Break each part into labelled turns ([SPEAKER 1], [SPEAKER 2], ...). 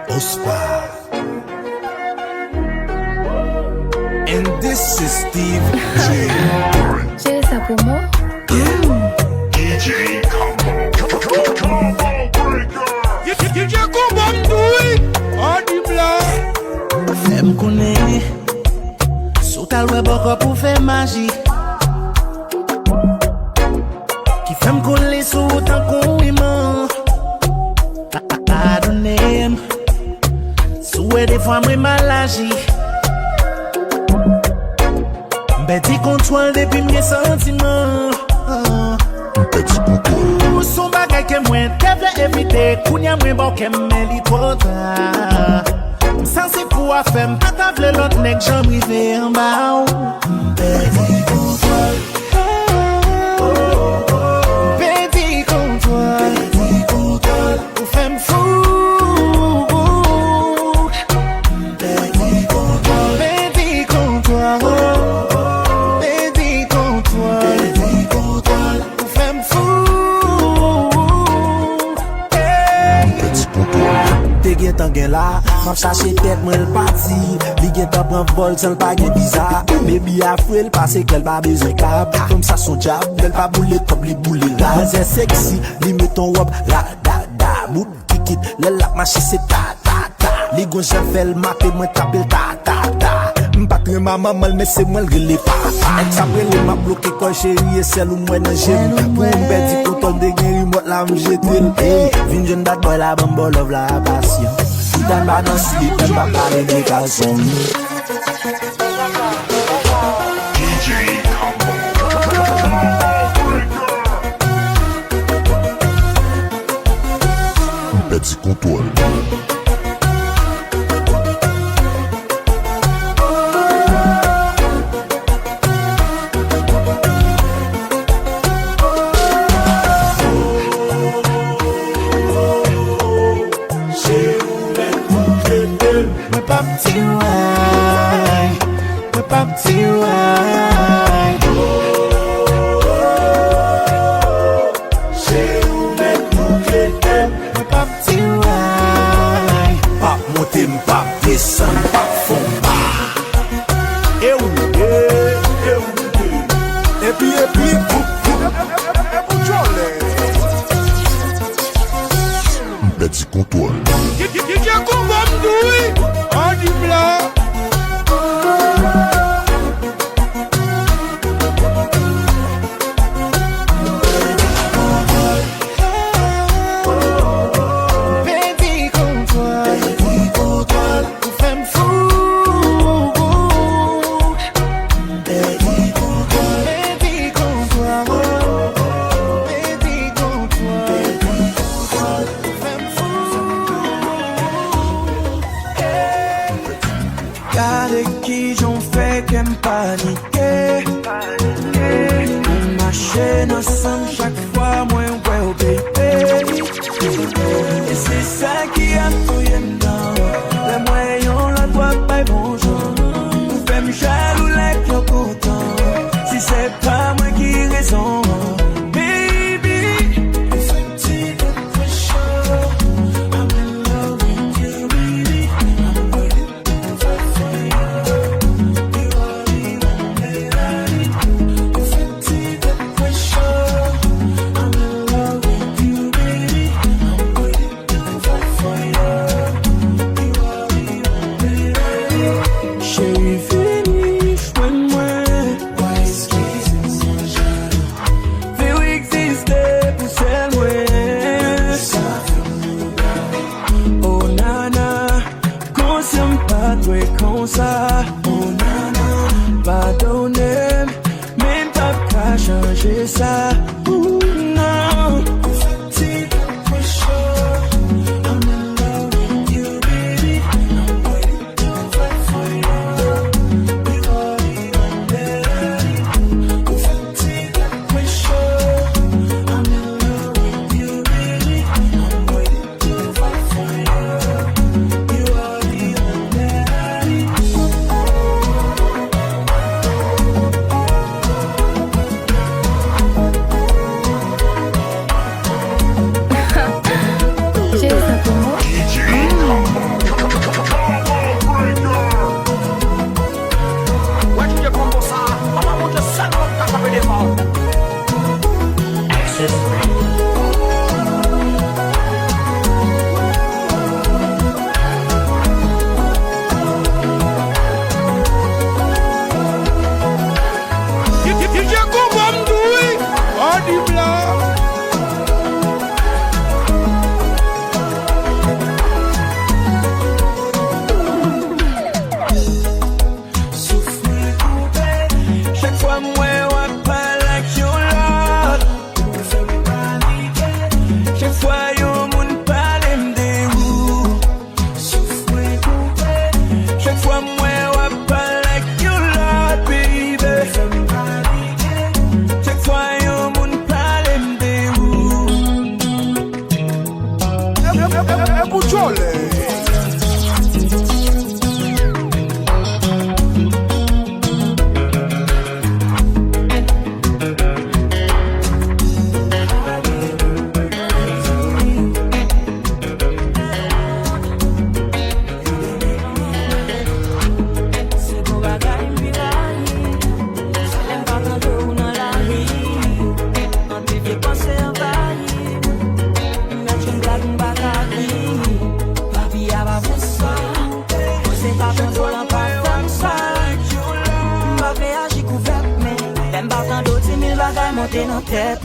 [SPEAKER 1] Ospa. And this is Steve J.
[SPEAKER 2] J'ai ça pour moi.
[SPEAKER 1] DJ Combo Breaker. DJ Combo Mdoui. On dit blanc.
[SPEAKER 3] Femme connaît. Sous ta loi beaucoup pour faire magie. Qui femme coller sous autant qu'on aime. I don't name. Souhait des fois moi mal agi. Petit contrôle depuis mes sentiments.
[SPEAKER 1] Petit contrôle.
[SPEAKER 3] Son bagay que moi t'avais évité. Kounya moi bon qu'elle me li trop tard. Sans c'est pour faire pas t'avler l'autre nèg j'en rivé en bas. Petit contrôle. Petit contrôle. Petit contrôle. Ou femme fou. Petit contrôle. Petit contrôle. Tant gen la, m'a cherché tête moi le parti. Li gen tant prend vol sans pas gen bizarre. Baby a foué le passé qu'elle pas besoin cap. Comme ça son job, elle pas boule top li boule là. C'est sexy, li met ton robe la da da. Bout kikit, le lap marché c'est ta ta ta. Li gon j'en fait le maté moi taper ta ta ta. M'patre maman mal mais c'est moi le relé pa. Ex après le m'a bloqué quand chérie et celle ou moi nan j'aime. Pour m'bedi contrôle de guéri moi la m'jetel. Hey, vin jeune bad boy la bambo love la passion. Dan ba nan slip, dan ba pale de kalson.
[SPEAKER 1] DJ Combo Breaker. Petit contrôle. Petit contrôle. DJ Combo Mdoui. On dit blanc.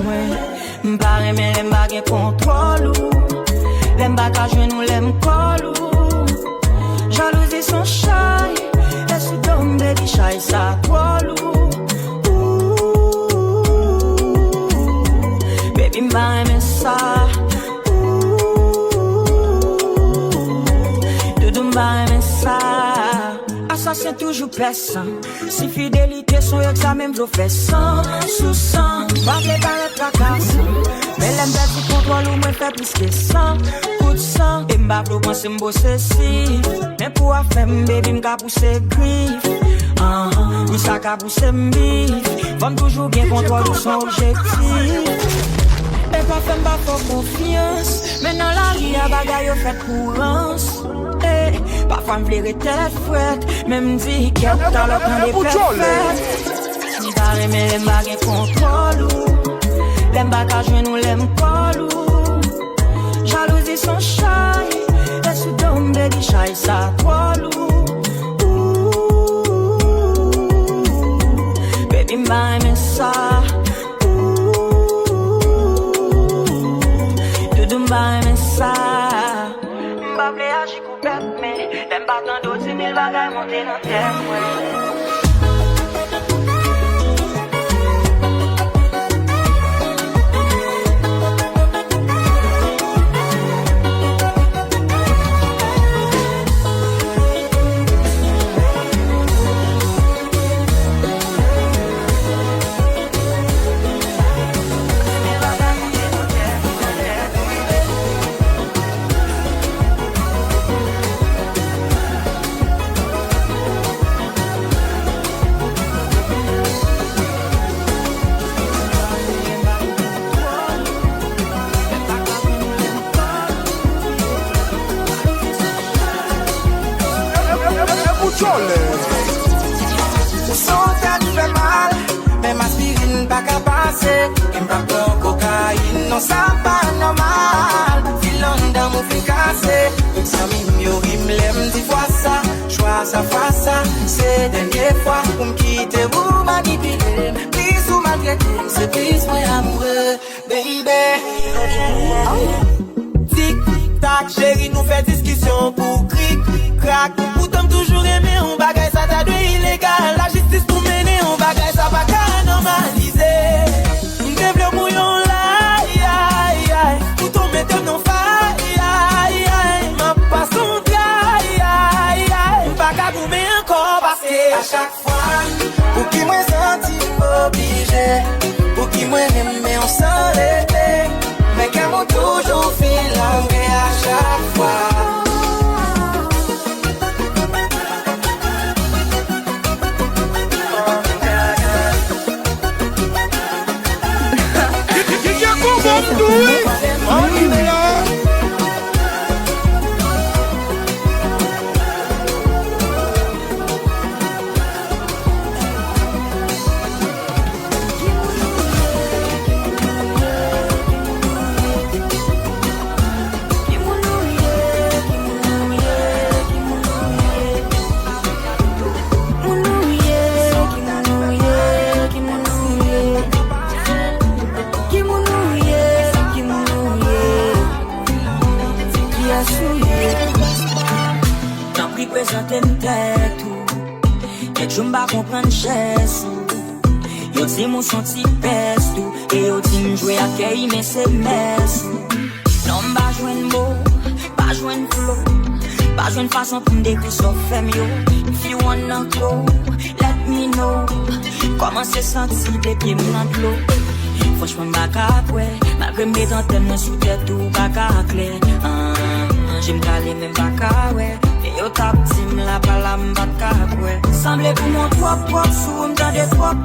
[SPEAKER 4] moi. M'pare mais l'aime pas gen contrôle. L'aime pas qu'à jouer nous l'aime col. Jalousie son chai. Laisse tomber baby chai ça col. Baby m'pare mais ça. Doudou m'pare mais ça. Assassin toujours personne. Si fidélité son examen m'vlo fait sang. Sous sang, pas de barre tracasse. Mais l'aime du contrôle ou moins fait plus que 100. Coup de sang, et m'bavlo pense m'bosser si. Mais pour faire baby m'ka pousser griffe. Oui ça ka pousser m'bif. Femme toujours bien contrôle ou son objectif. Et pas faire m'ba faut confiance. Mais dans la vie y'a bagay yo fait courance. Parfois m'vlere tête fouette. Même dit qu'elle t'as le temps des perfaites. M'pare mais l'aime pas gen contrôle. L'aime pas qu'à jouer nous l'aime col. Jalousie son chai. Laisse tomber baby chai ça col. Baby m'ba aimer ça. Doudou m'ba aimer ça. M'ba vle agir coupette mais l'aime pas tant d'autres 10 000 bagailles monter dans terre.
[SPEAKER 5] Son tête fait mal, mais ma aspirine pas qu'à passer. Il m'a pris cocaïne, non ça pas normal. Filant dans mon fin cassé, ça m'y l'aime 10 fois ça. Choix ça face ça, c'est dernière fois pour me quitter ou manipuler. Plus ou maltraiter, c'est plus moi amoureux, baby. Tic tac, chérie, nous fait discussion pour cric crack. Pourtant toujours aimé, on bagaille ça t'a dû illégal. La justice pour mener, on bagaille ça pas qu'à normaliser. M'développe mouillon là, aïe aïe. Tout ton méthode non faille, aïe aïe. Ma passion aïe aïe aïe. Pas qu'à goumer encore parce que à chaque fois, pour qui moi senti obligé, pour qui moi aimé on s'enlève. Mais qu'à moi toujours fait langue à chaque fois.
[SPEAKER 4] J'm'ba comprendre chaise. Yo dis mon senti peste tout. Et yo dis m'jouer à kei mais c'est messe. Non m'ba jouen mot, pas jouen flow. Pas jouen façon pour m'décrire so femme yo. If you wanna go, let me know. Comment c'est senti des pieds m'en de l'eau. Franchement m'ba capoué, malgré mes dentelles moi sous tête tout pas clair. J'aime caler même pas ouais. Et yo tap tim la pala m'bat capoué. Semble pour mon pop sous m'dan des pop.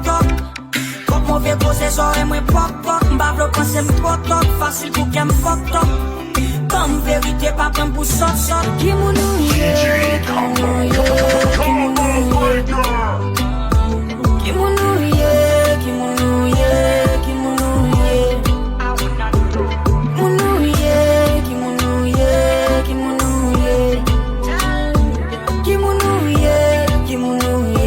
[SPEAKER 4] Pop mauvais possesseur et moi pop. M'ba vlo penser m'pop facile pour qu'elle m'fuck up. Comme vérité pas prendre pour sort. Qui m'ouye, qui m'ouye, qui m'ouye. Qui m'ouye, qui m'ouye, qui m'ouye. M'ouye, qui m'ouye, qui m'ouye. Qui m'ouye, qui m'ouye.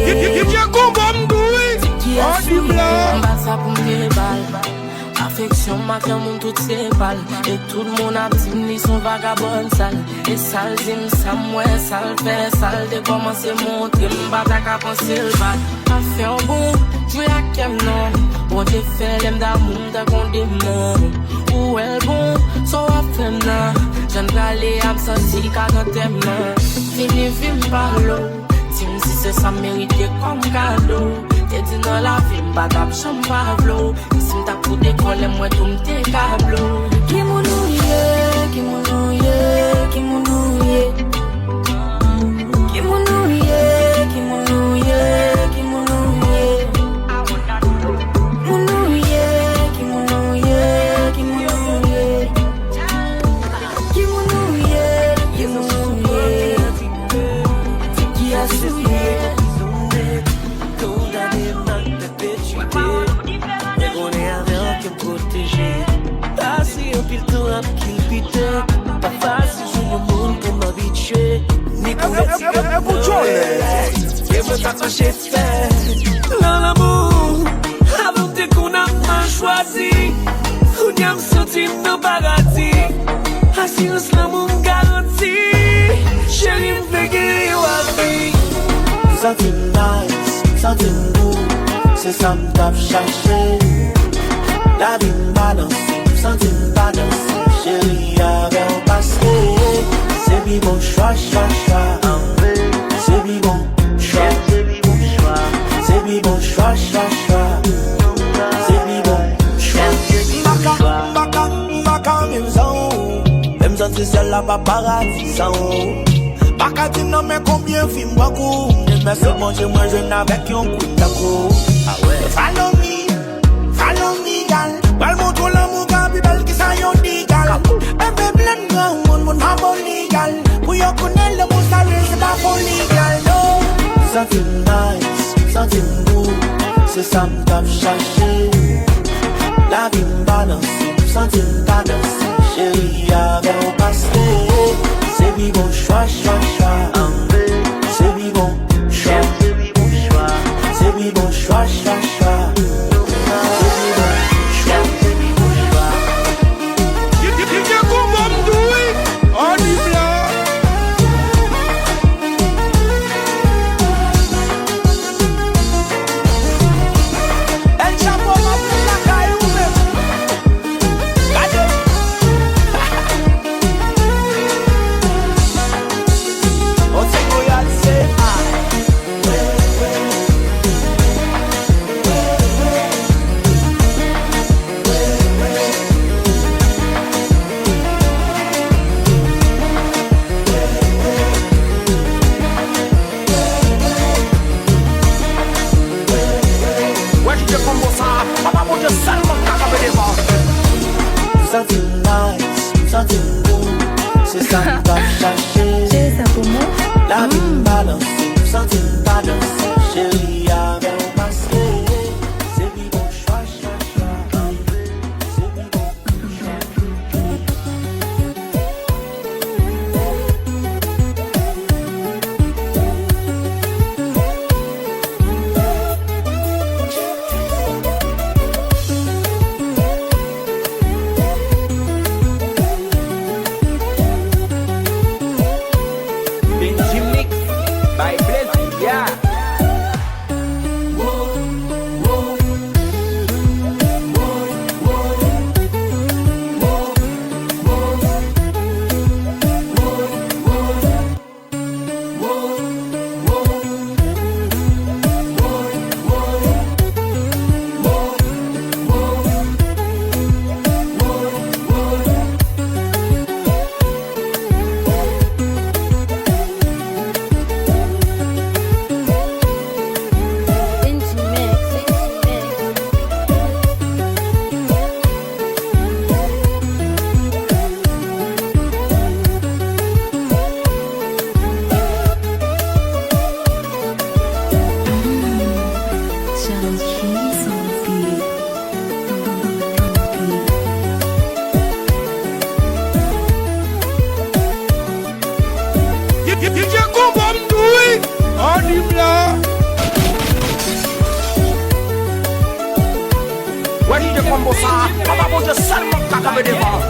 [SPEAKER 1] Qui a combat m'doué.
[SPEAKER 4] Qui a souillé, m'bat ça pour me balle. A fait
[SPEAKER 6] matin, mon tout c'est pâle. Et tout le monde a dit, ils sont vagabonds sales. Et sale, dim, ça mouais, sale, fait, sale. De commencer à montrer, m'batak à penser le bas. A fait un bon, jouer à kem non. On te fait l'aime d'amour, t'as qu'on démon. Ou elle bon, so a fait nan. J'en galé, à m'sentir qu'à dans tes mains. Fini, film par l'eau. Tim, si c'est ça mérite comme cadeau. T'es dit dans la vie, m'batap chambre Pavlo. Si m't'a pour décoller, moi tout m'te cablo. Qui m'ounouye, qui m'ounouye, qui m'ounouye. Qui m'ounouye, qui m'ounouye, qui m'ounouye. M'ounouye, qui m'ounouye, qui m'ounouye. Qui m'ounouye, qui m'ounouye. Qui a souillé.
[SPEAKER 5] Pas facile, je me montre pour m'habituer. Ni pour le et moi ça que j'ai fait. Dans l'amour, avant que qu'on a mal choisi. On y a senti nos paradis. Assurance l'amour garantie. Chérie, m'fait guérir à vie.
[SPEAKER 3] Something nice, something good. C'est ça m't'a cherché. La vie balance, something balance. Chérie, avec un passé. C'est bi bon choix, choix, choix. C'est bi bon choix, c'est bi bon choix. C'est bi bon choix, choix, choix. C'est bi bon choix, c'est bi bon choix. Baka, même si c'est la paparazzi, ça Baka dit non mais combien film beaucoup. Mais c'est bon, j'ai moi jeune avec un coup d'accord. Ah ouais. Follow me, gal. Well, mon tout l'amour, gabi belle qui ça yon dit, gal. Un peu plein de mon aboli, gal. Pour yon connaître le mot salé, c'est pas folie, gal. No. Something nice, something good. C'est ça m't'a cherché. La vie m'balance, something balance. Chérie, avec un passé. C'est bi bon choix, choix, choix. C'est bi bon choix, c'est bi bon choix. C'est bi bon choix, choix, choix. Something nice, something good. C'est ça que t'as cherché.
[SPEAKER 2] C'est ça pour moi.
[SPEAKER 3] La vie balance, something balance. Chérie, avec un passé. C'est bi bon choix, choix, choix. C'est bi bon choix. comme ça. Papa, bon Dieu, seulement qu'à caber devant.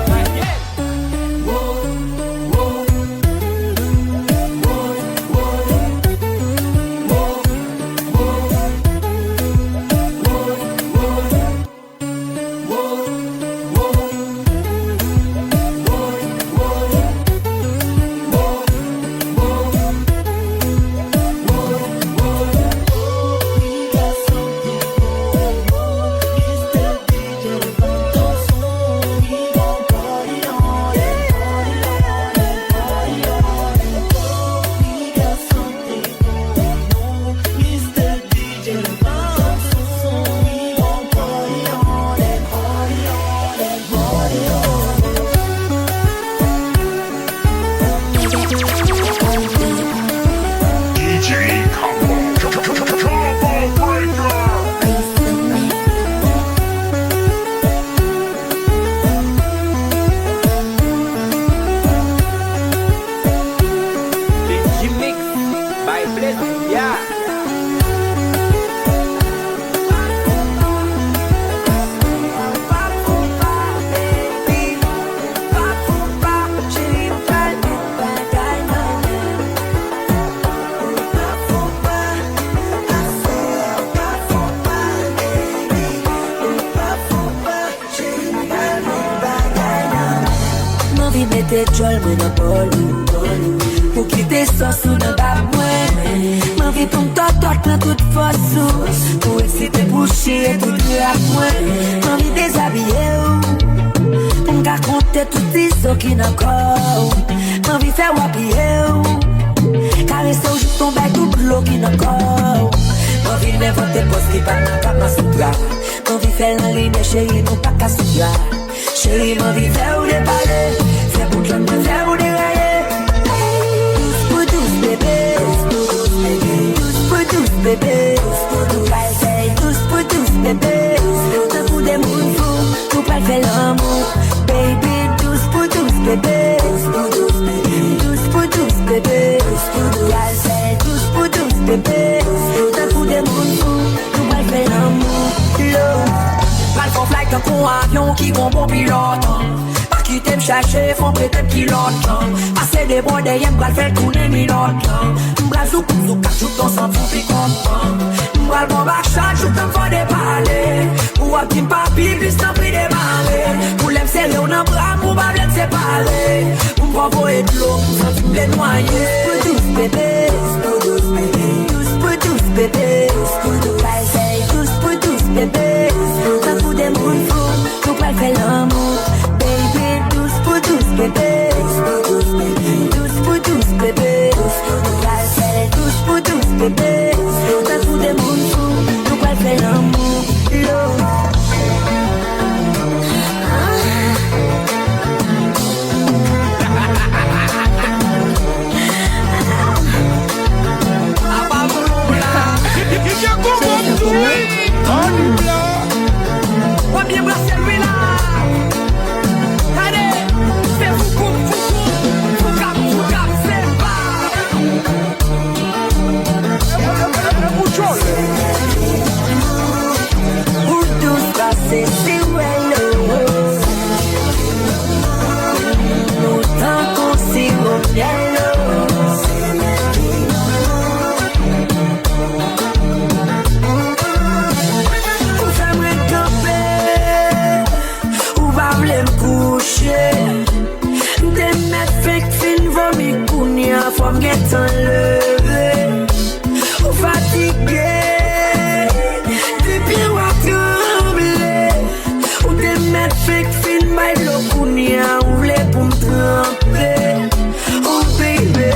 [SPEAKER 7] Jol mwen nan polou pou kite sos ou nan bab mwen. Mwen vi pou m'totot nan tout fosou pou eksite pou chie tout rap mwen. Mwen vi dezabye ou pou m'ka konte tout iso ki nan kou. Mwen vi fe wapye ou karese ou jit ton bay tout blo ki nan kou. Mwen vi m'invente pos ki pa nan kap nan soupra. Mwen vi fe lan line chéri nou pa ka soupra. Chéri mwen vi fe ou depale. Pour que je me fasse vous dérailler. Tous pour tous bébés. Tous pour tous bébés. Tous pour tous bébés. Tous pour des moules fous. Pour pas faire l'amour. Baby, tous pour tous bébés. Tous pour tous bébés. Tous pour tous bébés. Tous pour des moules fous. Pour pas faire l'amour. Mal qu'on fly comme pour un avion qui vont bon pilote. Qui t'aime chercher, font prêter pilote. Assez de bois derrière, m'bral faire tourner milote. M'bral zouk, tout on s'en fout pis content. M'bral bon bac chat, tout en faut déballer. Ou à petit papi, plus t'en prie démarrer. Pour l'aime serrer, on en bras, pour pas bien séparer. Pour m'envoyer de l'eau, pour s'en fumer noyer. Pour tous bébés, tous pour tous bébés. Tous pour tous bébés. T'en fous des moules fous, pour pas faire l'amour. Tous pour tous bébés. Tous pour tous bébés. Tous pour tous bébés. T'as tout des moules fous. Nous pas faire l'amour. From get enlevé ou fatigué, depuis ou tremblé, ou te mettre fake film by l'okounia, ou vle pour m'tremper, oh baby.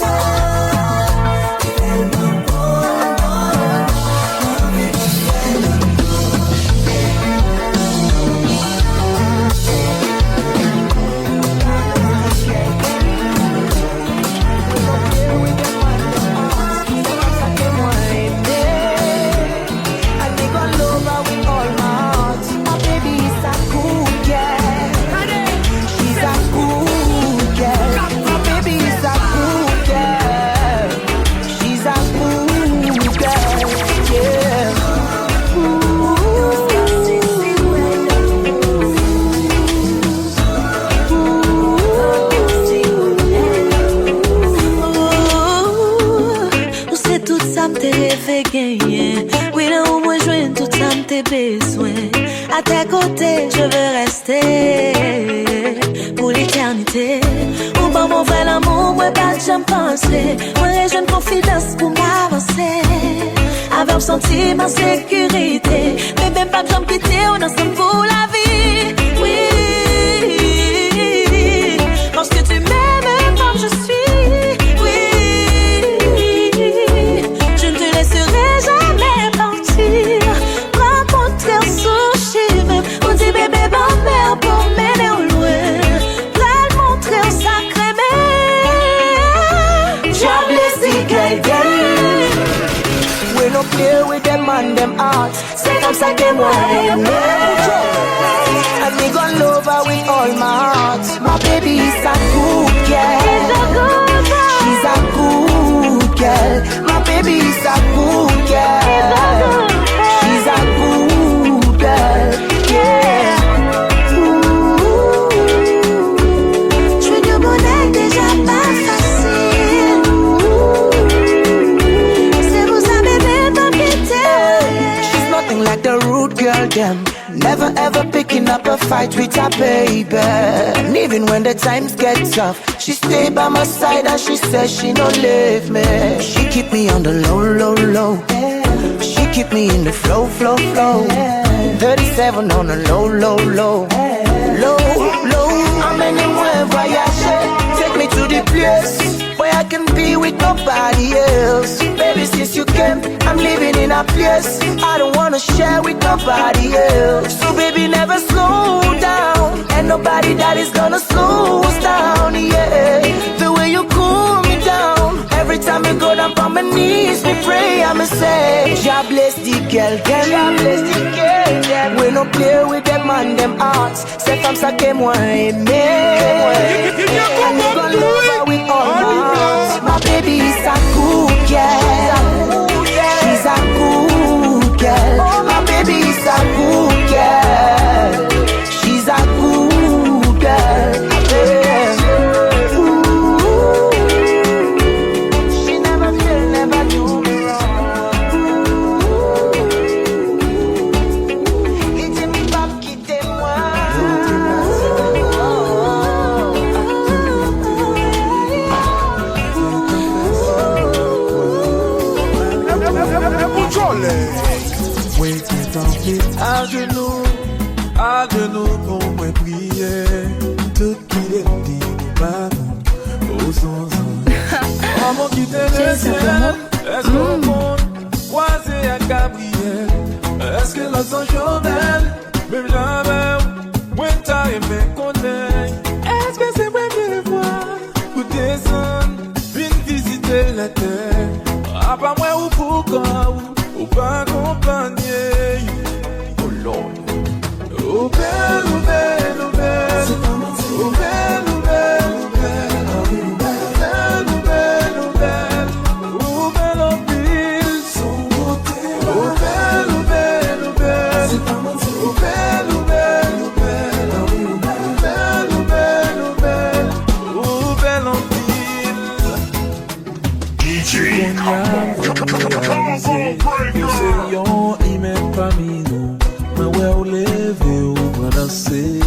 [SPEAKER 8] I
[SPEAKER 7] besoin. À tes côtés, je veux rester pour l'éternité. Ou bon mon vrai l'amour, moi pas j'aime penser. Moi j'ai une confidence pour m'avancer. Avec senti ma sécurité. Bébé pas j'aime quitter, on ensemble pour la vie. Oui, parce que tu m'aimes comme je suis. Oui, je ne te laisserai jamais partir. Rencontrer un sushi, même on dit bébé bon mère pour m'aider au loin. Là le montrer un sacré mère. Job bless the girl.
[SPEAKER 5] We no play with them and them hearts.
[SPEAKER 7] C'est comme ça que moi j'aime.
[SPEAKER 5] And me gon' love her with all my heart. My baby is a good girl. She's a good girl. My baby is a good girl. She's a good girl. Yeah.
[SPEAKER 7] Je du bonheur déjà pas facile. C'est pour ça bébé pas quitter.
[SPEAKER 5] She's nothing like the rude girl them. Never ever picking up a fight with her baby. And even when the times get tough, she stay by my side and she says she don't leave me. She keep me on the low, low, low. She keep me in the flow, flow, flow. 37 on the low, low, low. Low, low. I'm anywhere voyager. Take me to the place where I can be with nobody else. Baby, since you came, I'm living in a place I don't wanna share with nobody else. So baby, never slow down. And nobody that is gonna slow us down, yeah. The way you cool me down. Every time you go down on my knees, me pray, I'ma say, God bless the girl, God bless the girl, yeah. We no play with them and them hearts. C'est comme ça que moi aimer. And we gon' love her with all my heart. My baby is a good girl. She's a good girl. My baby is a good girl. She's a good girl. Yeah. Ooh. She never feel, never do me wrong. Quittez me pas, quittez-moi.
[SPEAKER 1] À genoux pour me prier. Tout qui est dit, pardon, aux ans. Maman qui te laisse, est-ce qu'on compte croiser à Gabriel? Est-ce que la sang Journal, même jamais, moi t'as aimé connaître? Est-ce que c'est moi qui le vois? Pour descendre, viens visiter la terre. À part moi ou pourquoi, ou pas accompagner. Oh Lord. Oh belle, oh belle, oh belle. C'est pas menti. Oh belle, oh belle, oh belle. Oh belle, oh belle, oh belle. Oh belle en pile. Son beauté. Oh belle, oh belle, oh belle. C'est pas menti. Oh belle, oh belle, oh belle. Oh belle, oh belle, oh belle. Oh belle en pile. DJ Combo. Il m'aime parmi nous. Moi ouais ou lever ou danser.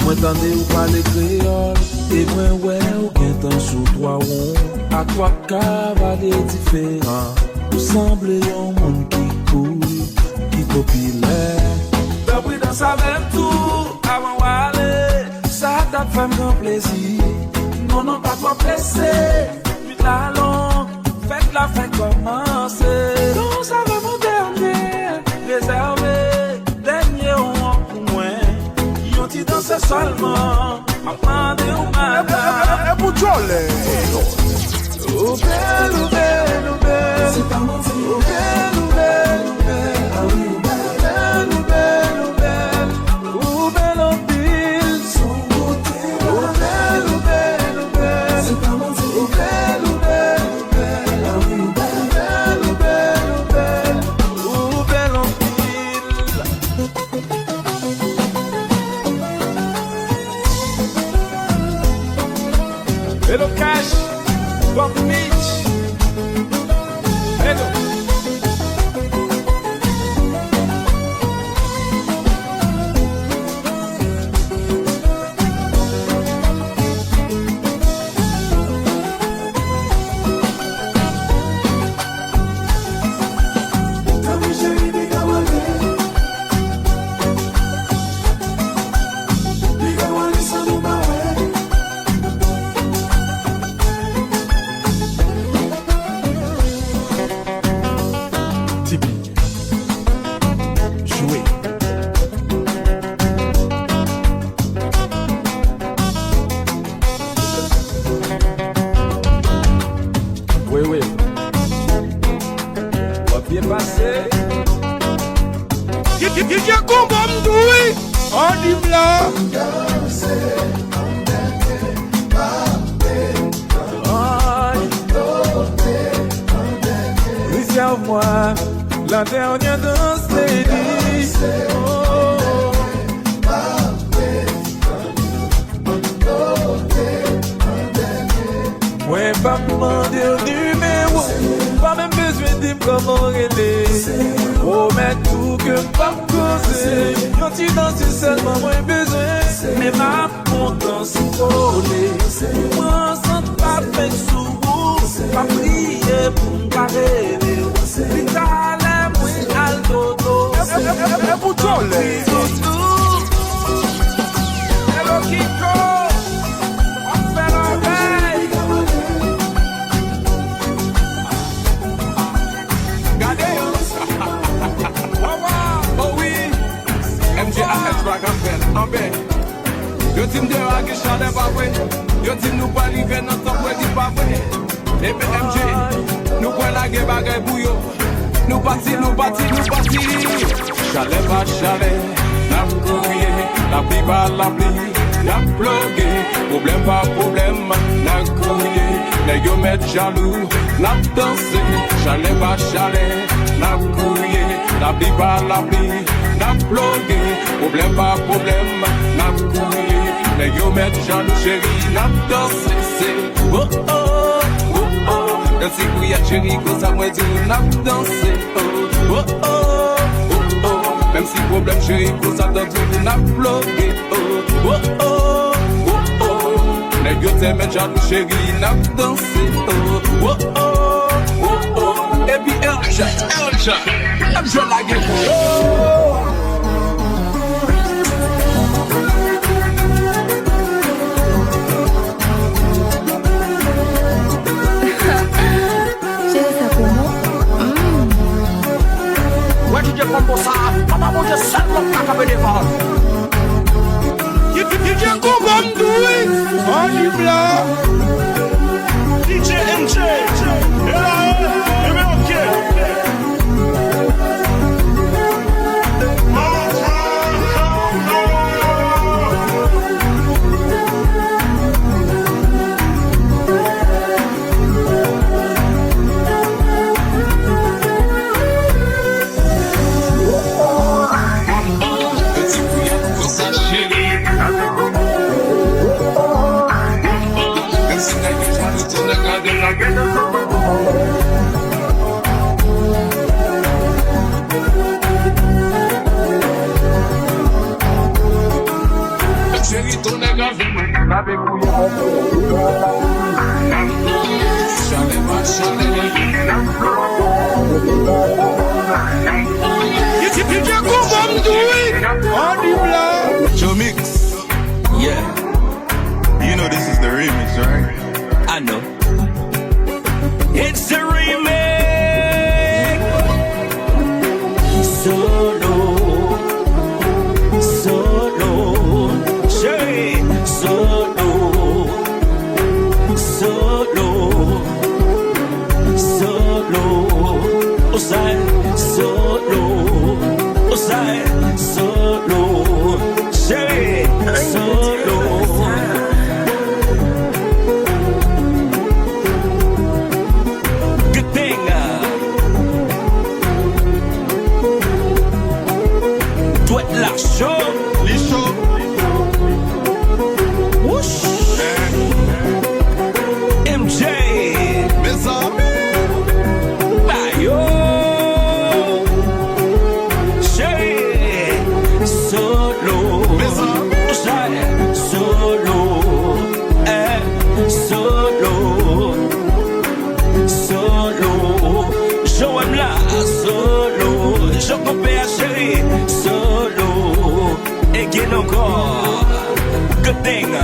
[SPEAKER 1] Moi tendez ou parler créole. Et moi ouais ou bien temps sous trois ronds. À toi cavaler différent. Vous semblez un monde qui coule, qui populaire. D'après dans sa même tour, avant d'aller, ça t'a fait un grand plaisir. Non, non, pas toi blessé. Puis la longue, faites la fête commencer. Non, ça va mon dernier, réservé. Ti danse seulement, amande ou madame. Oh belle, oh belle, oh belle. C'est pas menti. Oh belle, oh belle, oh belle. Ah oui, oh belle, oh belle, oh belle. Oh belle en pile. Son beauté. Oh belle, oh belle, oh belle. C'est pas menti. Oh belle, oh belle, oh belle. Ah oui, oh belle, oh belle, oh belle. Oh belle en pile. Hello Cash, Bob Mitch. Hello. dit blanc. Réserve-moi la dernière danse, lady. Ouais, pas demander le numéro, pas même besoin de dire comment elle oh, mais tout que pas me causer. Quand tu danses seulement, moins besoin. Mais ma contente s'y coller. Moi, sans pas faire sous pas prier pour me carrer. Vitale, moi, al dodo. Et pour toi, les hello, Kiko. On fait la veille. Oh oui, MJ a fait track en fait, en bête. Yo tim de a ge chale pa we. Yo tim nou pa rive nan top we di pa we. Et puis MJ, nous prenons la guerre bagaille pour yo. Nous partis. Chalet pas chalet, n'a courrier, la pluie pas la pluie, n'a plugué, problème pas problème, n'a courrier, les yo mettent jaloux, n'a dansé. Chalet pas chalet, n'a courrier, la pluie pas la pluie, n'a plugué, problème pas problème, n'a courrier, les yo mettent jaloux chérie, n'a dansé. Oh oh. Quand c'est pour y a chérie, que ça m'a dit, on a dansé. Oh, oh, oh, oh, oh. Même si problème chérie, que ça t'a dit, on a bloqué. Oh, oh, oh, oh, oh. Les gars t'aiment jaloux chérie, on a dansé. Oh, oh, oh, oh, oh. Et puis Elja, la gueule. Oh.
[SPEAKER 3] Pour ça, papa mon Dieu, seul mon caca me défend.
[SPEAKER 1] DJ Koubam Doui, on y blanc.
[SPEAKER 8] DJ MJ, ok.
[SPEAKER 1] Chérie, ton nègre, avec
[SPEAKER 8] Jomix, yeah. You know this is the remix, right?
[SPEAKER 5] I know. It's the remix. Solo, chérie, solo, Osai, solo, chérie, solo. Good thing. Toi la show,
[SPEAKER 8] Les shows.
[SPEAKER 5] whoosh. MJ,
[SPEAKER 8] Mes amis.
[SPEAKER 5] Bayo, chérie, solo,
[SPEAKER 8] Mes amis.
[SPEAKER 5] Osai, solo, solo, Joël là, solo, je compare chérie, solo, et qui encore, good thing.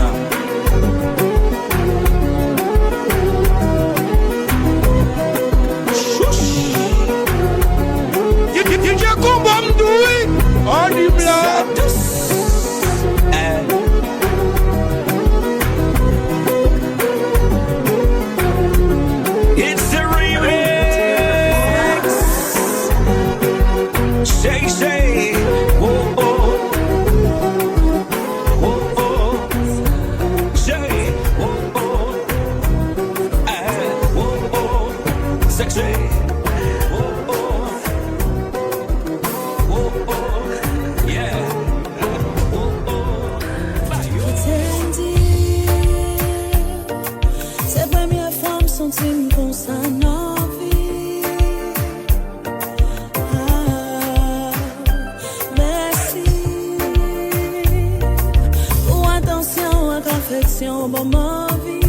[SPEAKER 1] DJ Koubam Doui, on y blanc.
[SPEAKER 5] It's the remix. Say, oh, oh.
[SPEAKER 7] sentim comme ça dans la vie. Merci pour attention, affection, bon ma vie.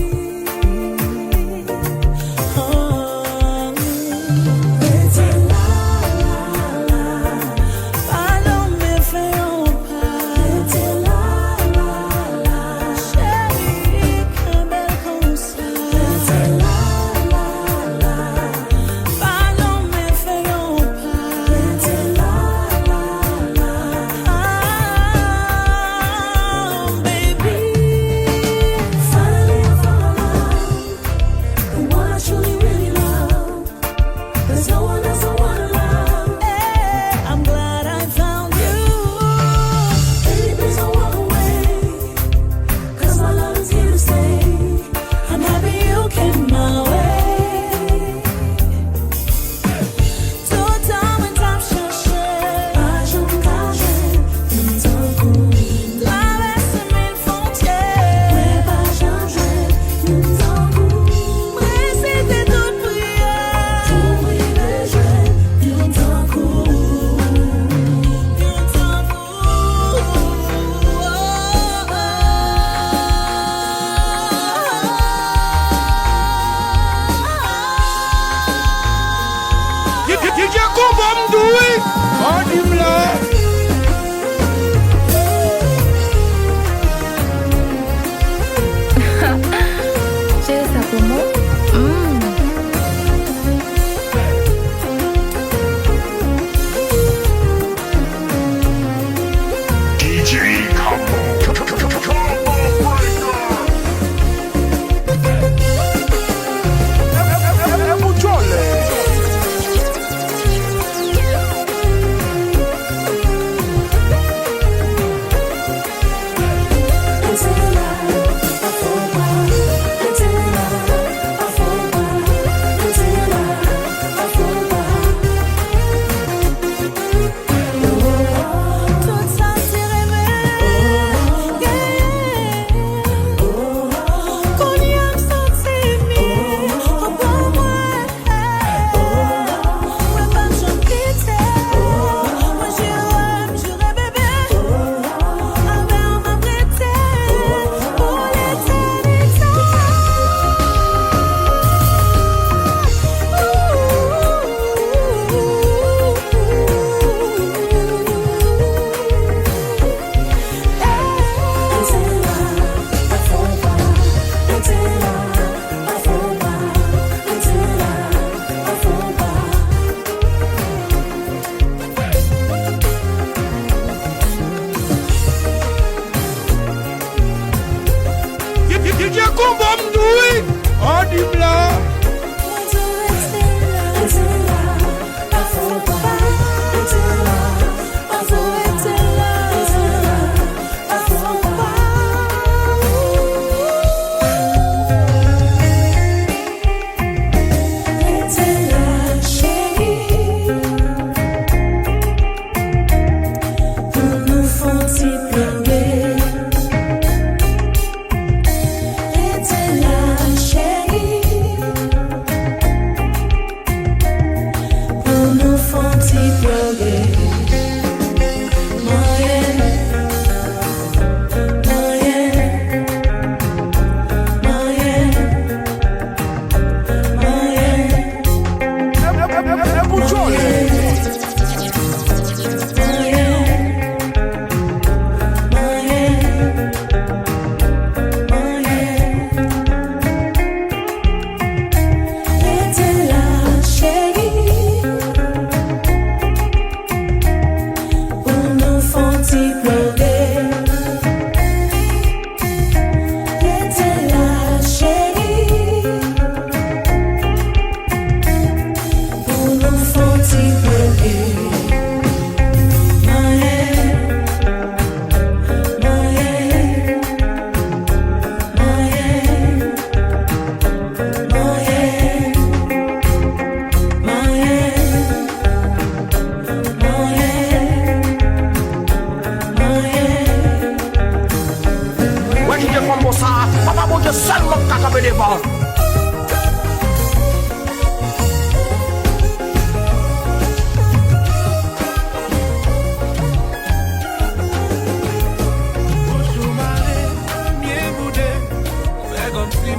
[SPEAKER 9] Papa bon Dieu seulement qui a des balles.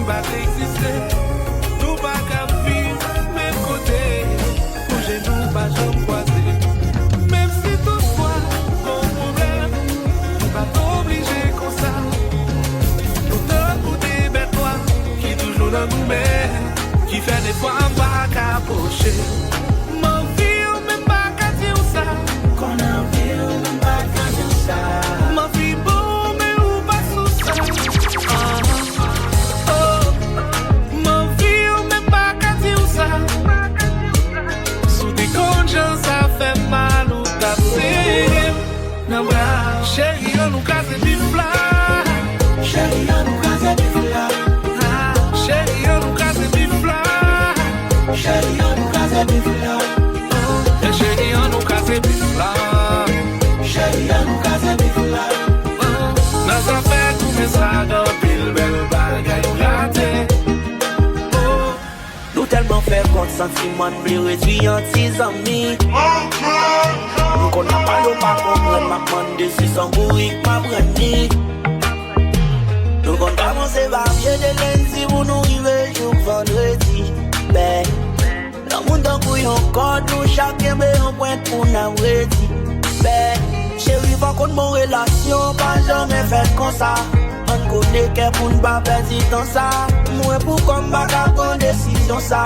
[SPEAKER 1] nous pas exister. Nous pas qu'à vivre même côté. Bouger nous pas jamais croiser. Même si toutefois, mon problème, pas t'obliger comme ça. Nous te ou des bêtes noirs qui toujours dans nous mais qui fait des fois pas capocher. Ma vie ou même pas qu'à dire ça. Qu'on a vie ou même pas qu'à dire ça. Ma vie bon mais ou pas sous ça. Ma vie ou même pas qu'à dire ça. Sous des consciences ça fait mal ou t'as non bra, chérie on nous casse des là. Chérie on nous casse des là. Chérie on nous casse des là. Chérie on nous casse des là. Chérie on nous casse des là. Chérie on nous casse des là. Nas affaires tout mais ça dans pile belle bagaille raté.
[SPEAKER 5] Nous tellement fait compte sentiment de réduire en 6 amis. Nous qu'on n'a pas l'eau pas comprendre ma demande si son bourrique m'a brandi. Nous qu'on commence à bien de lundi pour nous arriver jour vendredi. Ben, le monde en couille encore nous chacun met un point pour nous ready. Ben, chérie va qu'on mon relation pas jamais fait comme ça. On connaît qu'elle pour ne pas perdre dans ça. Moi pour combattre la bonne décision ça.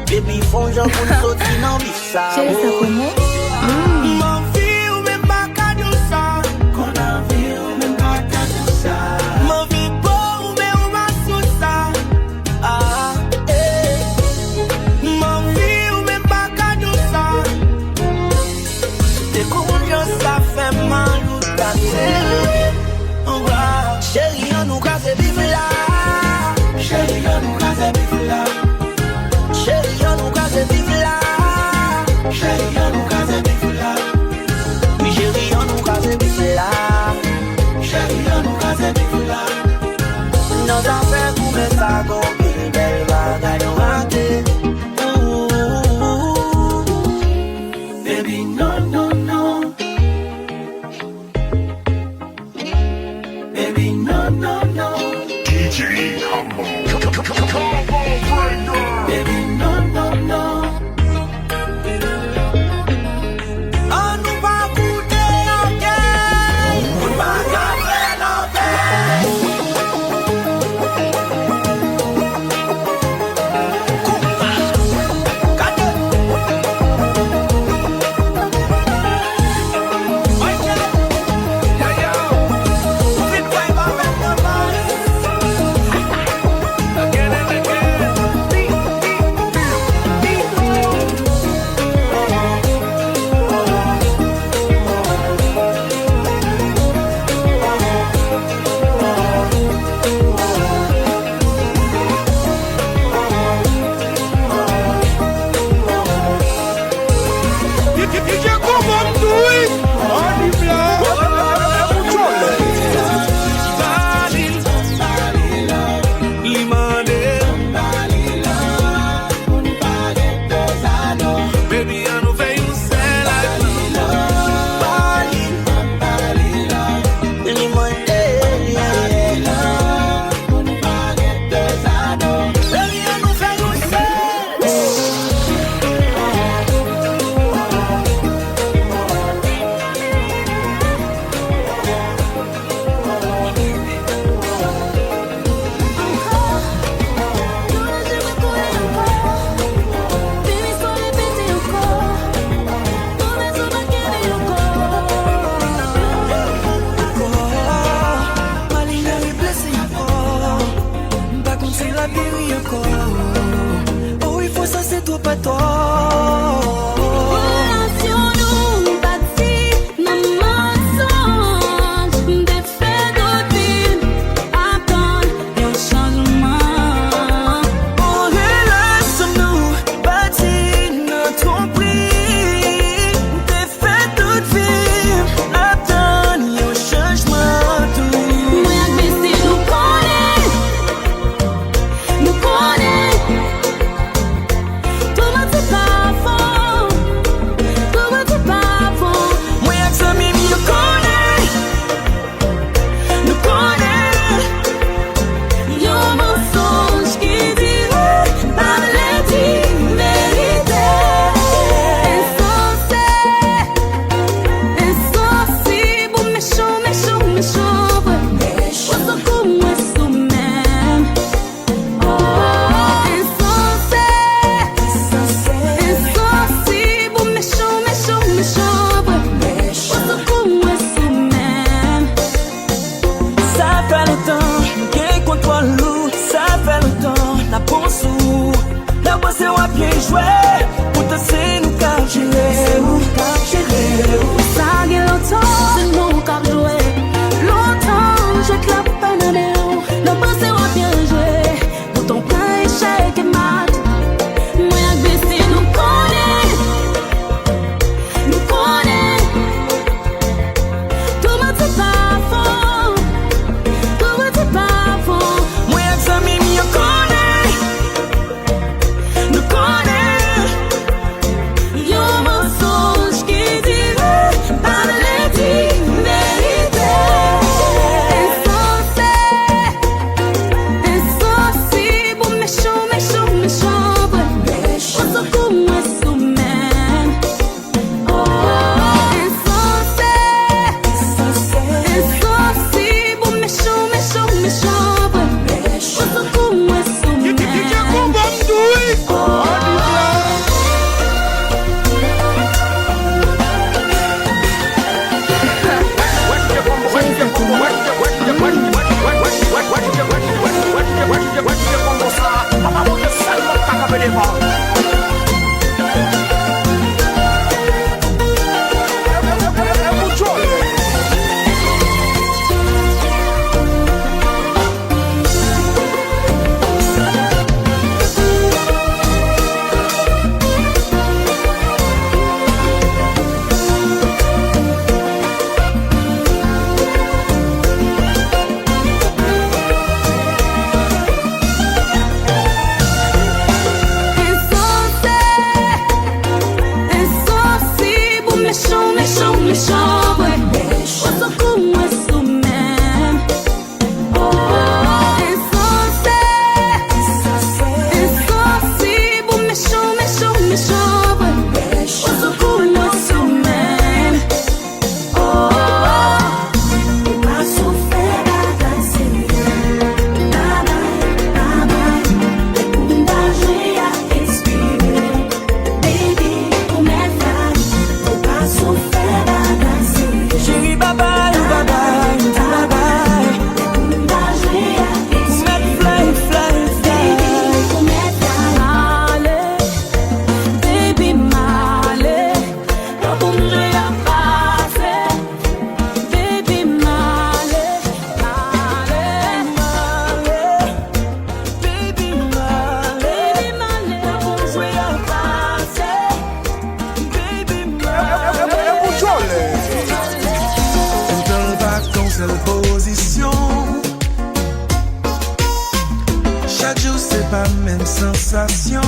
[SPEAKER 5] Baby font genre pour nous sortir dans ça.
[SPEAKER 2] Chérie, ça comment?
[SPEAKER 5] Ma vie ou même pas qu'à nous ça. Qu'on a vie ou même pas qu'à nous ça. Ma vie beau ou même pas sous ça. Ah, eh. Ma vie ou même pas qu'à nous ça. T'es comment ça fait mal ou t'as tiré. Chérie, on nous casse des bifs là. Chérie, on nous casse des bifs là. Chérie, on nous casse des bifs là. Chérie, on nous casse des bifs là. Oui, chérie, on nous casse des bifs là. Chérie, on nous casse des bifs là. Nos affaires pour mettre ça comme une belle bagaille ratée. Baby, non, non, non. Baby, no, no, no.
[SPEAKER 9] DJ Combo.
[SPEAKER 5] Baby, no, no, no. On nous va goûter en gueule. On va garder la paix.
[SPEAKER 7] Toma
[SPEAKER 1] chaque jour c'est pas même sensation.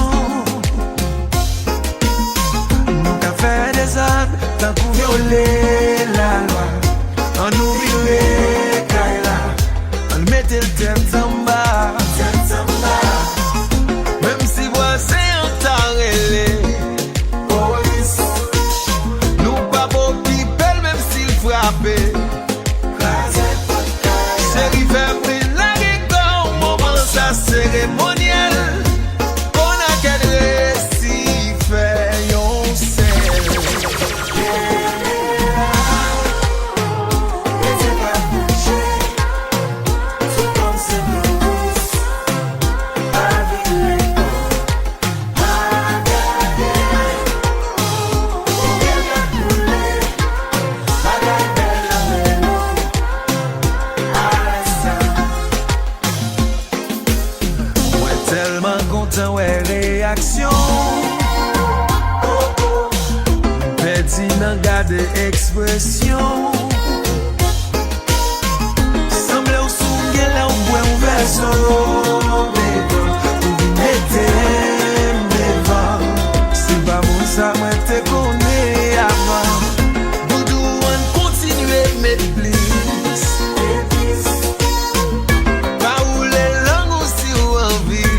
[SPEAKER 1] Nous qu'a fait des âmes, tant qu'on violer la loi. On nous vire Kaila, on mettait le tête en bas. Même si voisin en tarélé, nous pas beau people même s'il frappait. C'est rivière brille la guégon, moment ça cérémoniel. On a qu'à récit fait yon sel. Tellement content, ouais, réaction. Petit n'en garde expression. Semble au souvenir là, on boit un verso. Pour mettez mes vents. C'est pas mon ça, moi te connais avant. Boudou, on continue, mais please. Pas où les langues aussi ou envie.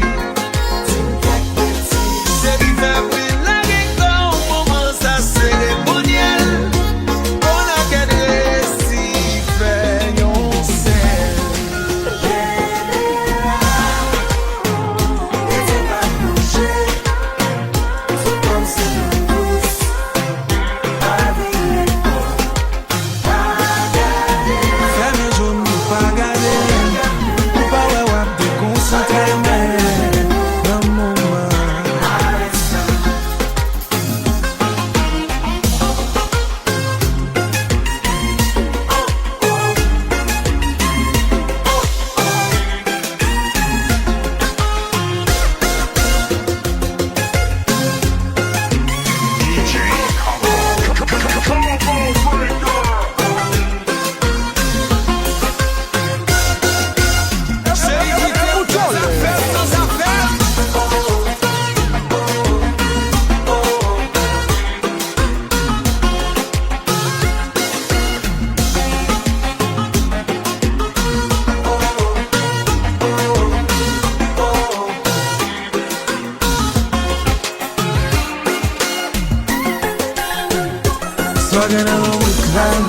[SPEAKER 1] Swaggin' along with clan.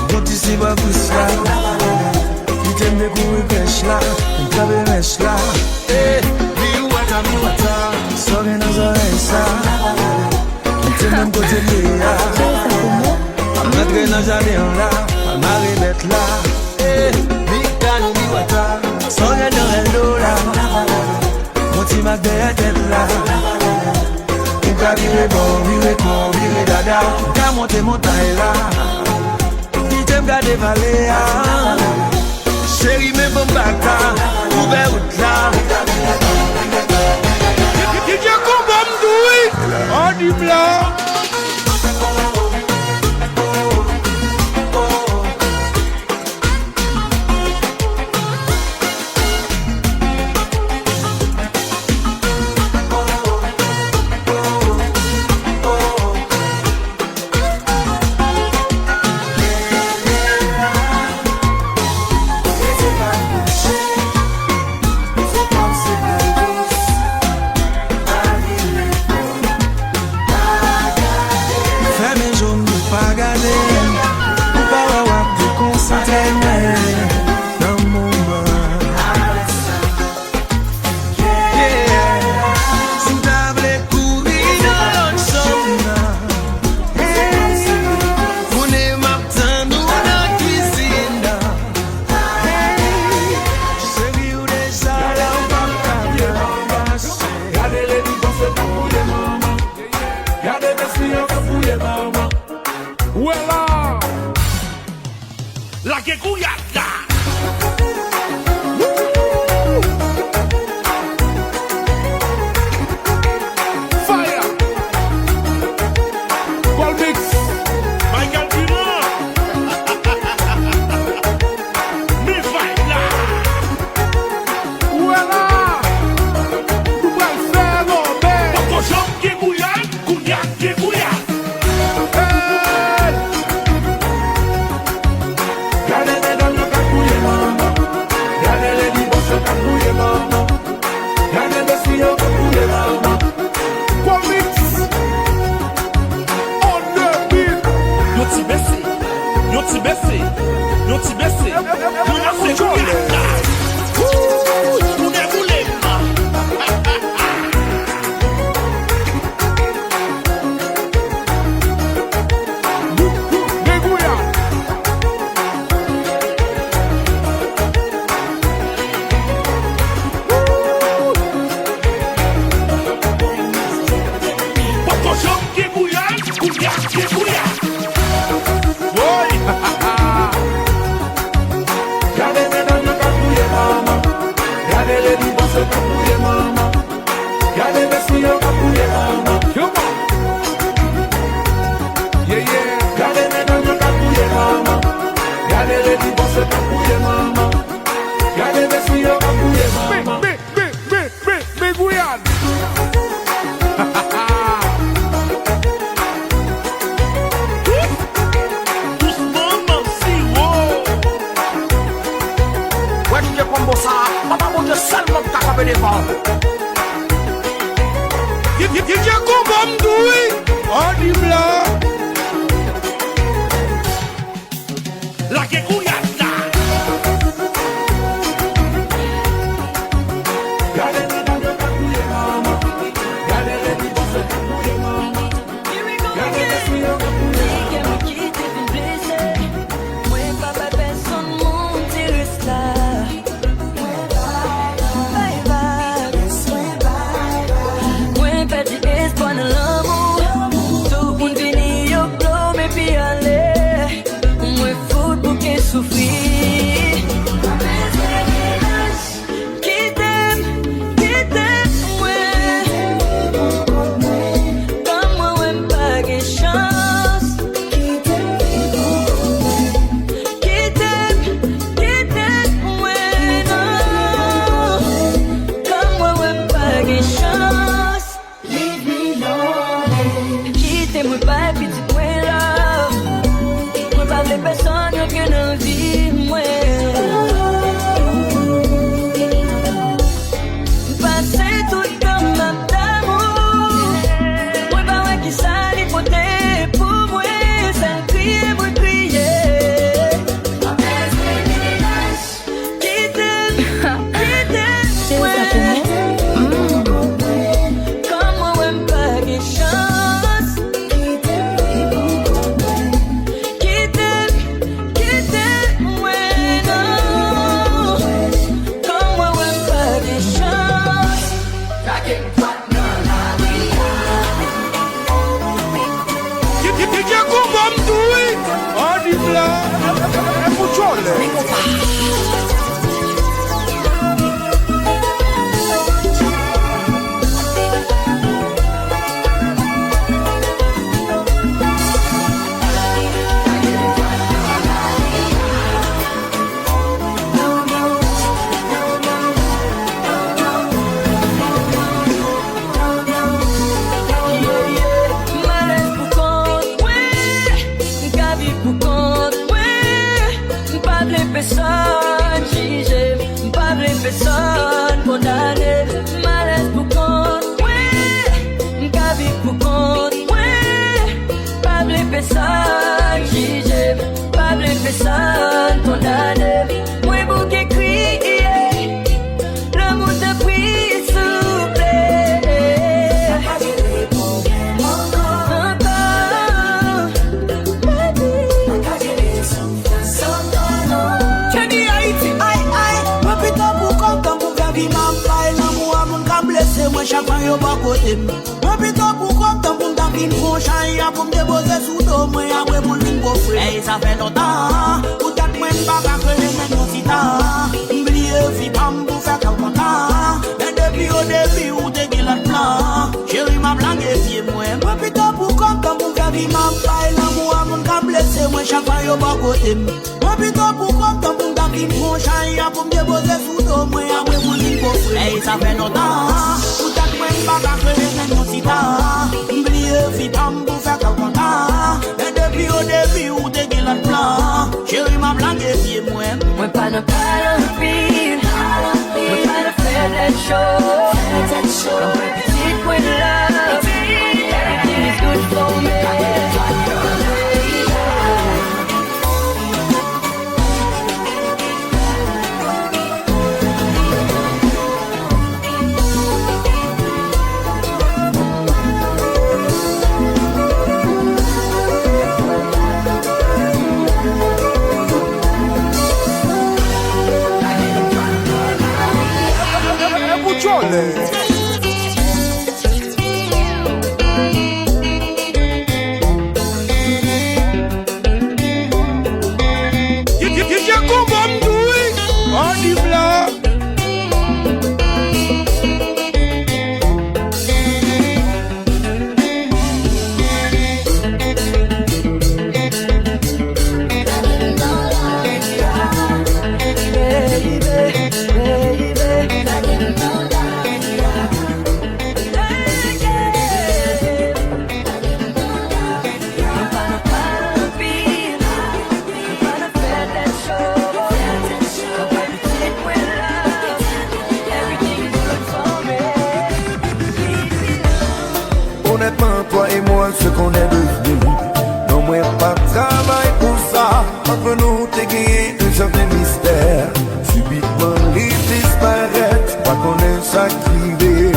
[SPEAKER 1] Don't you see what we slide? You tell me who we cash la, and tabe mesh la. Eh, me water. Swaggin' as a racer. You tell me go to Léa. Notre n'a jamais en là, Marie bête là. Eh, me can me water. Swaggin' dans el dola. Mon petit Mac de la tête là. Vire bon, vire con, vire dada. Ka monte montagne là. Qui t'aime garder valer. Chérie, mais bon bata. Ouvert route là. DJ Combo m'doui. On du blanc.
[SPEAKER 7] Shit.
[SPEAKER 1] se kapouye maman. Gade besi yo kapouye maman. Yeah, yeah. Gade mesdames yo kapouye maman. Gade les divorces se kapouye maman. Gade besi yo kapouye maman. Big Guyane.
[SPEAKER 10] La que cuyata.
[SPEAKER 1] Gade mesdames yo kapouye maman. Gade les divorces se kapouye maman. Gade besi yo kapouye maman.
[SPEAKER 5] Chaque fois yo pas côté moi plutôt pour comme tant pour ta vine prochain ya pour me déposer sous dos moi après pour vine go frère et ça fait longtemps pour ta moi pas que les gens si ta oublier vie pam pour faire comme content mais depuis au début où t'es qui le plan chérie m'a blanqué pied moi plutôt pour comme tant pour ta vie m'a pas l'amour à mon câble blessé moi chaque fois yo pas côté moi plutôt pour comme tant pour ta vine prochain ya pour me déposer sous dos moi après pour vine go frère et ça fait longtemps Baba que les gens si ta oublier vie pam pour faire comme content et depuis au début où t'es qui le plan chérie m'a blanqué pied moi
[SPEAKER 7] pas ne pas l'envie moi pas ne faire that show I'm my petite with love everything is good for me
[SPEAKER 1] l'école ce qu'on est devenu. Non, moi pas de travail pour ça. Entre nous, t'es gagné un certain mystère. Subitement, il disparaît. Pas qu'on est ça qui veut.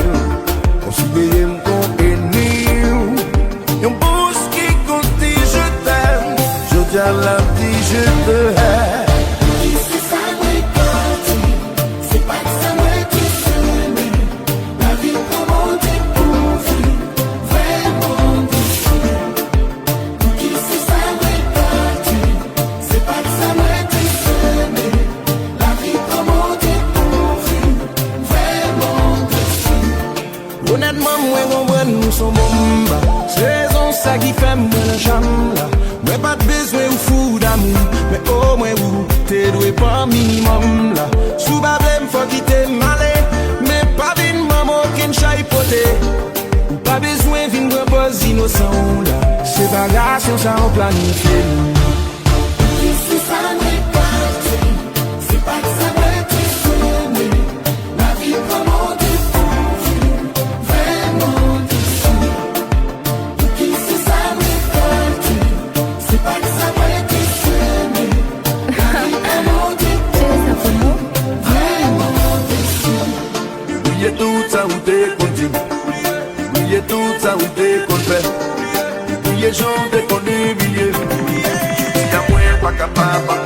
[SPEAKER 1] Considérez mon ennemi. Yon bouche qui compte dit je t'aime. Je dis à la vie je te hais.
[SPEAKER 5] Honnêtement, moi, comprends, nous sommes bomba. C'est raison ça qui fait moi la chambre là. Moi, pas de besoin ou fou d'amour. Mais au moins, vous, t'es doué pas minimum là. Sous problème, faut quitter malé. Mais pas vine, maman, qu'une chaille potée. Ou pas besoin, vine, repose innocent là. C'est pas grave, si on s'en planifie.
[SPEAKER 7] Ici, ça n'est pas c'est pas que ça va être sonné. La vie comment dépourvu, vraiment déçu. Qui c'est ça n'est pas c'est pas que ça va être sonné. La vie comment dépourvu, vraiment déçu.
[SPEAKER 1] Oubliez tout ça où t'es continu. Oubliez tout ça où t'es qu'on fait. Oubliez gens t'es qu'on humilié. Si y'a moyen pas capable.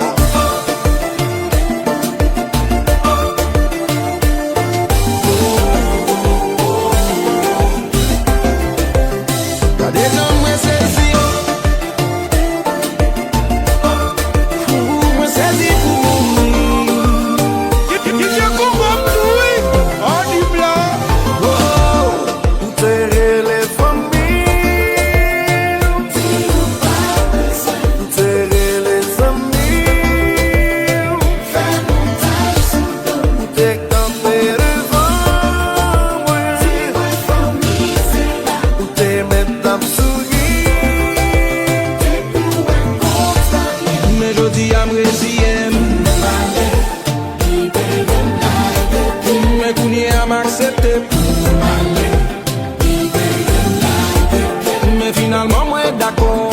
[SPEAKER 5] Mais finalement, moi d'accord.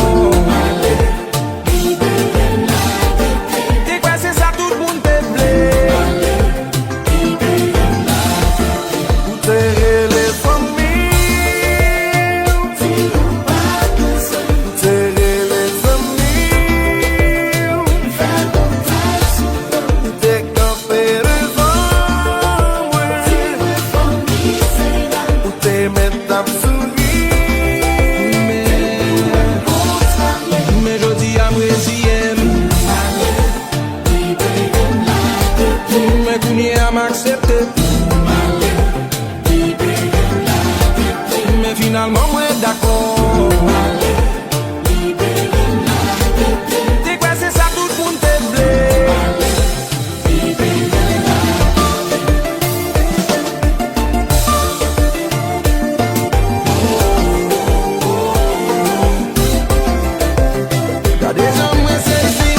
[SPEAKER 5] T'es quoi, c'est ça, tout le monde te plaît.
[SPEAKER 1] Où t'es les familles. Où t'es les familles. Où t'es campé devant. Où t'es mettre ta
[SPEAKER 5] mais finalement, moi d'accord. T'es quoi, c'est ça, tout le monde te plaît. Y'a des hommes, moi saisi.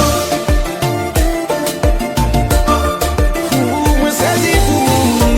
[SPEAKER 5] Moi saisi pour moi.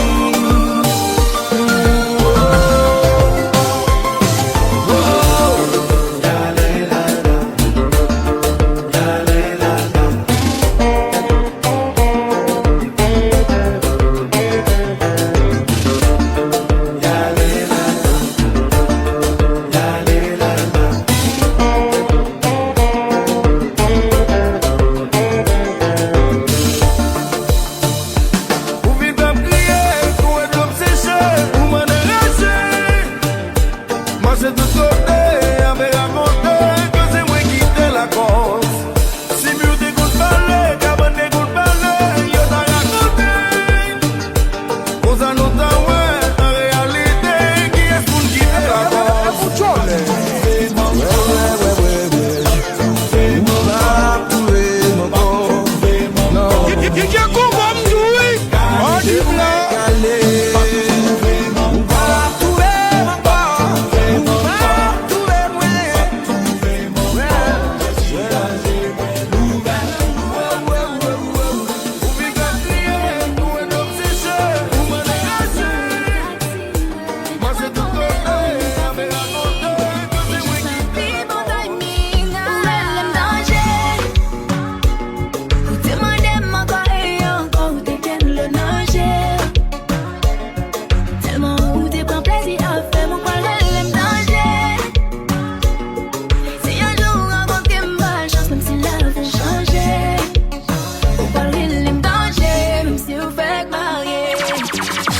[SPEAKER 9] DJ Humble.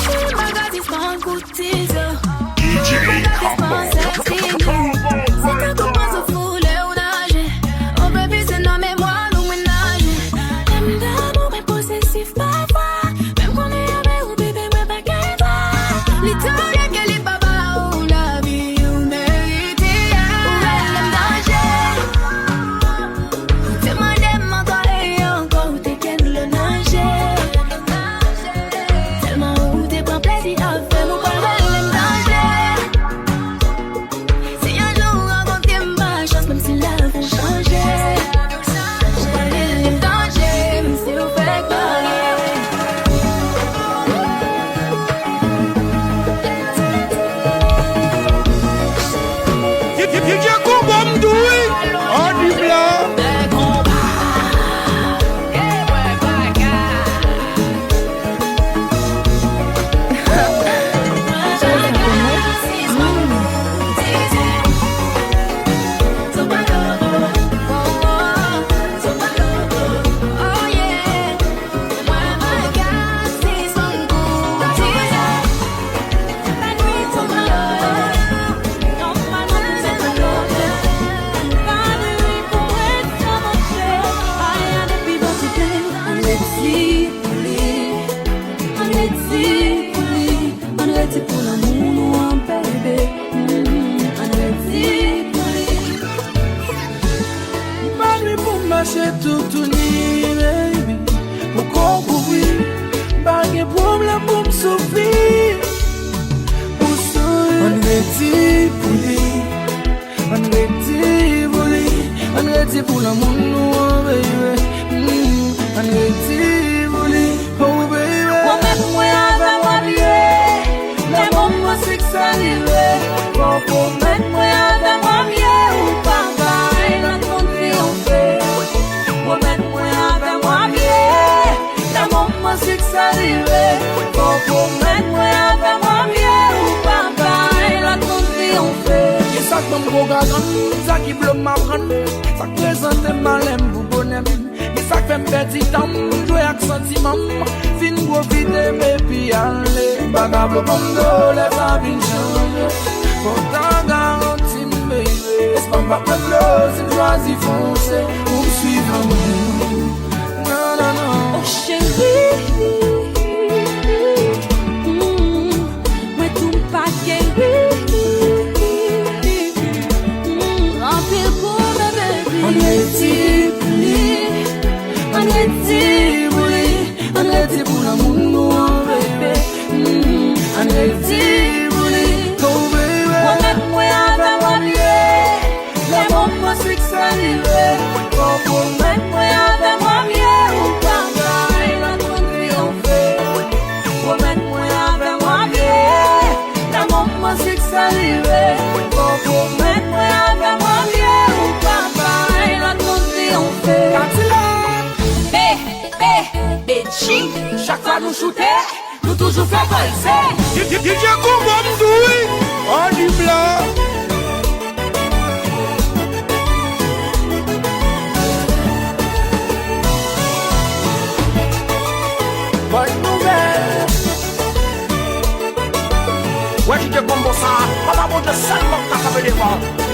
[SPEAKER 6] Chaque fois nous shooter, nous toujours fait valser.
[SPEAKER 10] DJ Combo Mdoui, on dit blanc.
[SPEAKER 5] Bonne nouvelle.
[SPEAKER 10] Ouais, DJ Combo ça, on va monter seulement quand ça veut devant.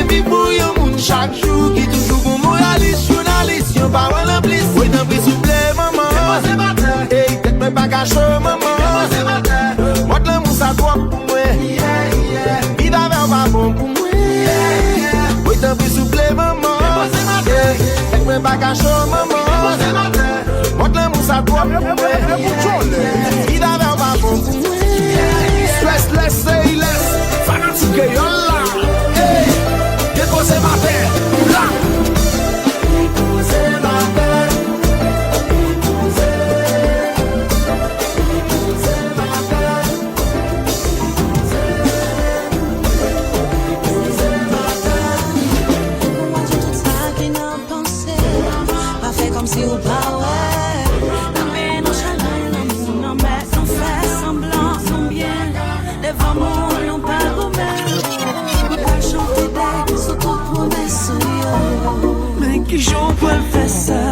[SPEAKER 5] vie pour yon moun chaque jour. Qui toujours bon moraliste, journaliste, yon pas ouais l'emplis. Oui, t'en prie souple, maman. Hey, tête me pas caché, maman. Moi, le mousse à toi pour moi. Vive avec pas bon pour moi. Oui, t'en prie souple, maman. Tête me pas caché, maman. Moi, le mousse à toi pour moi. Vive avec pas bon pour moi. Stressless, say less. Fanatique, yolla. Hey, déposez ma terre. Là. Déposez ma terre.
[SPEAKER 7] Comme si au power, la main non chaleur, l'amour non met, non fait semblant, non bien, devant moi, non pas vous-même. Pas chanter des sous trop promesses, mais qui j'en peux faire ça?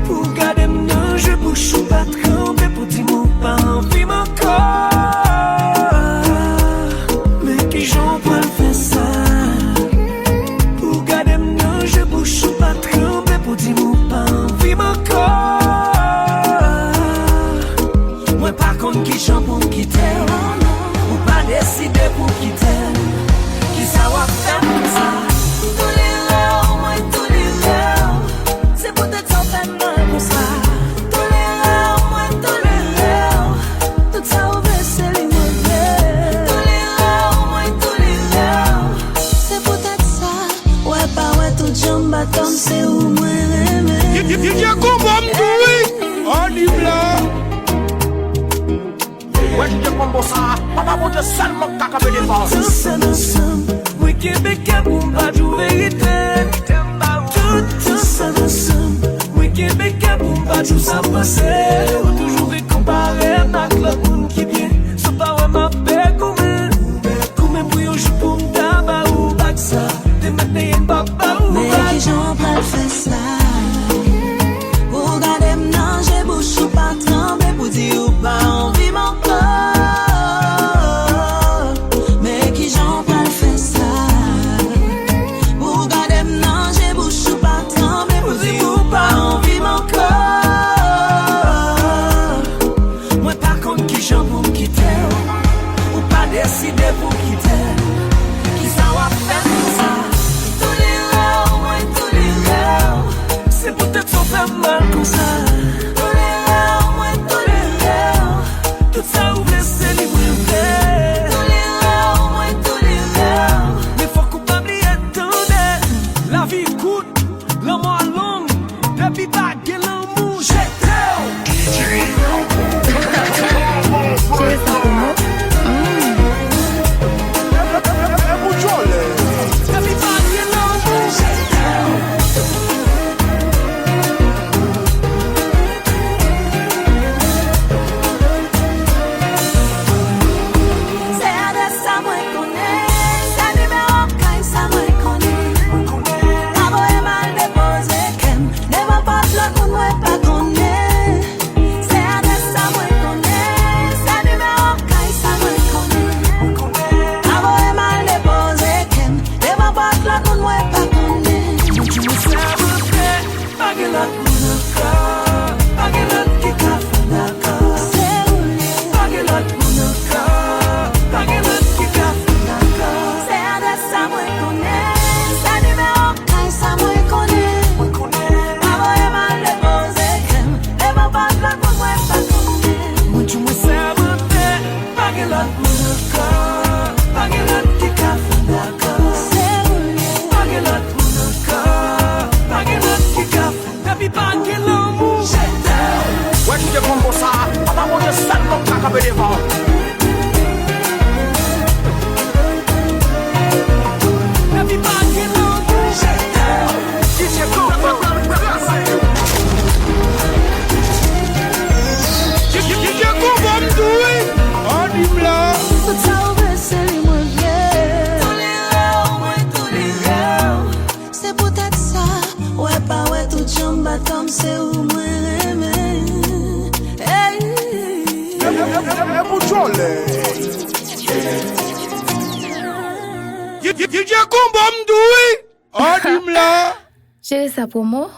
[SPEAKER 7] Pour garder mon je bouche ou pas tremper, pour dire mon pas envie mon corps. Mais qui j'en peux faire ça? Pour garder mon je bouche ou pas tremper, pour dire mon pas envie mon corps. Moi par contre qui chante pour quitter, ou pas décider pour quitter, qui ça va faire comme ça? Tous les rêves, moi tous les rêves, c'est peut-être ça fait mal comme ça. Tous les rêves, moi tous les rêves, tout ça ouvert c'est les mauvais. Tous les rêves, moi tous les rêves, c'est peut-être ça. Ouais pas ouais tout jambe comme c'est où moi aimer.
[SPEAKER 10] You come on to it. On y blanc. Ouais, tu comprends ça? Papa, bon Dieu, seulement t'as qu'à me défendre.
[SPEAKER 7] Tout ça ensemble, oui Québec pour pas de vérité. Tout ça ensemble, oui Québec pour pas de ça passer. Toujours comparer avec l'autre monde qui vient. Sans pas vraiment faire comme pour yo je pour tabac ou bac ça. T'es maintenant une papa ou bac. Mais qui j'en pas faire ça? Pour garder m'nan j'ai bouche ou pas trembler pour dire ou pas envie mon corps. Mais qui j'en pas faire ça? Pour garder m'nan j'ai bouche ou pas trembler pour dire ou pas envie mon corps. Moi par contre qui j'en pour me quitter, ou pas décider pour quitter, qui ça va faire comme ça? Tous les rêves, moi tous les rêves, c'est peut-être sans faire mal comme ça. Tous les rêves, moi tous les rêves, tout ça ouvre c'est libre. Tous les rêves, moi tous les rêves, mais faut qu'on pas oublier attendre. La vie coûte, l'amour à longue, depuis pas de l'amour, j'ai
[SPEAKER 1] DJ Combo m'doui. Oh, dim là.
[SPEAKER 2] Chérie, ça pour moi?